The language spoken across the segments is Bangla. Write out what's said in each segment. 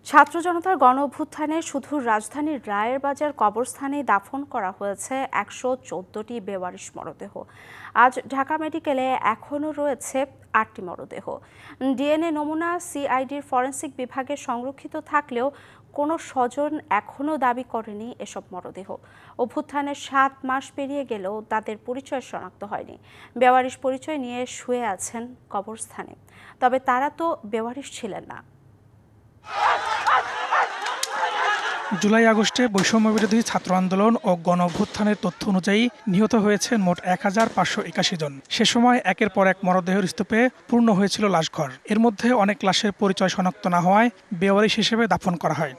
ছাত্র জনতার গণ অভ্যুত্থানে শুধু রাজধানীর রায়ের বাজার কবরস্থানেই দাফন করা হয়েছে ১১৪টি বেওয়ারিশ মরদেহ। আজ ঢাকা মেডিকেলে এখনও রয়েছে ৮টি মরদেহ। ডিএনএ নমুনা সিআইডির ফরেনসিক বিভাগে সংরক্ষিত থাকলেও কোনো স্বজন এখনও দাবি করেনি এসব মরদেহ। অভ্যুত্থানের ৭ মাস পেরিয়ে গেলেও তাদের পরিচয় শনাক্ত হয়নি। বেওয়ারিশ পরিচয় নিয়ে শুয়ে আছেন কবরস্থানে, তবে তারা তো বেওয়ারিশ ছিলেন না। জুলাই আগস্টে বৈষম্যবিরোধী ছাত্র আন্দোলন ও গণ অভ্যুত্থানের তথ্য অনুযায়ী নিহত হয়েছেন মোট ১,৫৮১ জন। সে সময় একের পর এক মরদেহের স্তূপে পূর্ণ হয়েছিল লাশঘর। এর মধ্যে অনেক লাশের পরিচয় শনাক্ত না হওয়ায় বেওয়ারিশ হিসেবে দাফন করা হয়।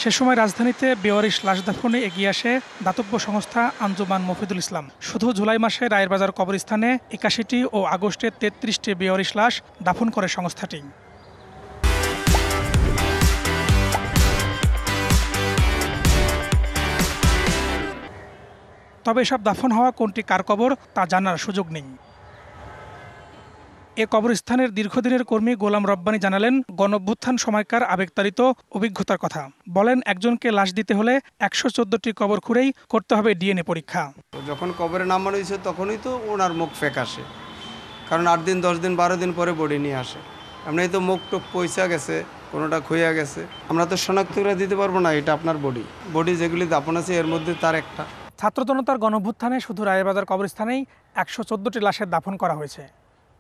সে সময় রাজধানীতে বেওয়ারিশ লাশ দাফনে এগিয়ে আসে দাতব্য সংস্থা আঞ্জুমান মফিদুল ইসলাম। শুধু জুলাই মাসে রায়ের বাজার কবরস্থানে ৮১টি ও আগস্টে ৩৩টি বেওয়ারিশ লাশ দাফন করে সংস্থাটি। তবে এসব দাফন হওয়া কোনটি কার কবর তা জানার সুযোগ নেই। এ কবরস্থানের দীর্ঘদিনের কর্মী গোলাম রব্বানী জানালেন, গণঅভ্যুত্থান সময়কার আবেগতাড়িত অভিজ্ঞতার কথা। বলেন, একজনকে লাশ দিতে হলে ১১৪টি কবর খুঁড়েই করতে হবে ডিএনএ পরীক্ষা। যখন কবরে নামানো হয়েছে তখনই তো ওনার মুখ ফেক আসে, কারণ ৮ দিন ১০ দিন ১২ দিন পরে বডি নিয়ে আসে। এমনি তো মুখ টুক পয়সা গেছে, কোনোটা খুইয়া গেছে, আমরা তো শনাক্ত করে দিতে পারবো না এটা আপনার বডি যেগুলি দাফন আছে এর মধ্যে তার একটা। ছাত্র জনতার গণঅভ্যুত্থানে শুধু রায়ের বাজার কবরস্থানেই ১১৪টি লাশের দাফন করা হয়েছে।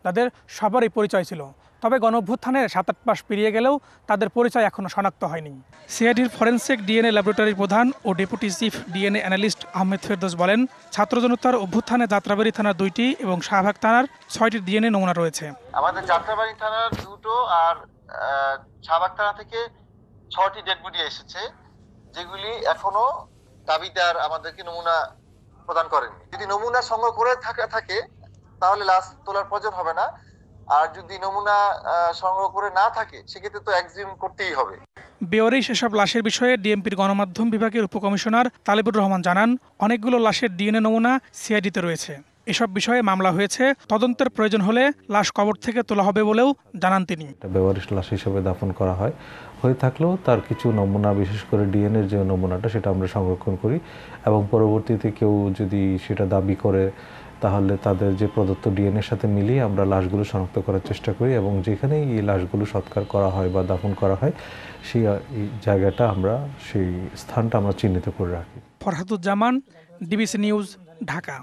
তাদের সবারই পরিচয় ছিল, তবে গণঅভ্যুত্থানের ৭-৮ মাস পেরিয়ে গেলেও তাদের পরিচয় এখনও শনাক্ত হয়নি। সিআইডির ফরেনসিক ডিএনএ ল্যাবরেটরির প্রধান ও deputy chief DNA analyst Ahmed Ferdous বলেন, ছাত্র জনতার অভ্যুত্থানে যাত্রাবাড়ী থানার ২টি এবং শাহবাগ থানার ৬টি ডিএনএ নমুনা রয়েছে। আমাদের যাত্রাবাড়ী থানার 2টো আর শাহবাগ থানা থেকে 6টি ডেড বডি এসেছে, যেগুলি এখনো দাবিদার আমাদেরকে নমুনা প্রদান করেননি। যদি নমুনা সংগ্রহ করে থাকে তাহলে লাশ তোলার প্রয়োজন হবে না, আর যদি নমুনা সংগ্রহ করে না থাকে সেক্ষেত্রে তো এক্সিউম করতেই হবে। বেওয়ারিশ এসব লাশের বিষয়ে ডিএমপির গণমাধ্যম বিভাগের উপকমিশনার তালেবুর রহমান জানান, অনেকগুলো লাশের ডিএনএ নমুনা সিআইডিতে রয়েছে। এসব বিষয়ে মামলা হয়েছে, তদন্তের প্রয়োজন হলে লাশ কবর থেকে তোলা হবে বলেও জানান তিনি। বেওয়ারিশ লাশ হিসেবে দাফন করা হয়ে থাকলেও তার কিছু নমুনা, বিশেষ করে ডিএনএর যে নমুনাটা, সেটা আমরা সংরক্ষণ করি এবং পরবর্তীতে কেউ যদি সেটা দাবি করে তাহলে তাদের যে প্রদত্ত ডিএনএর সাথে মিলিয়ে আমরা লাশগুলো শনাক্ত করার চেষ্টা করি এবং যেখানেই এই লাশগুলো সৎকার করা হয় বা দাফন করা হয় সেই জায়গাটা সেই স্থানটা আমরা চিহ্নিত করে রাখি। Farhaduzzaman, DBC news, Dhaka.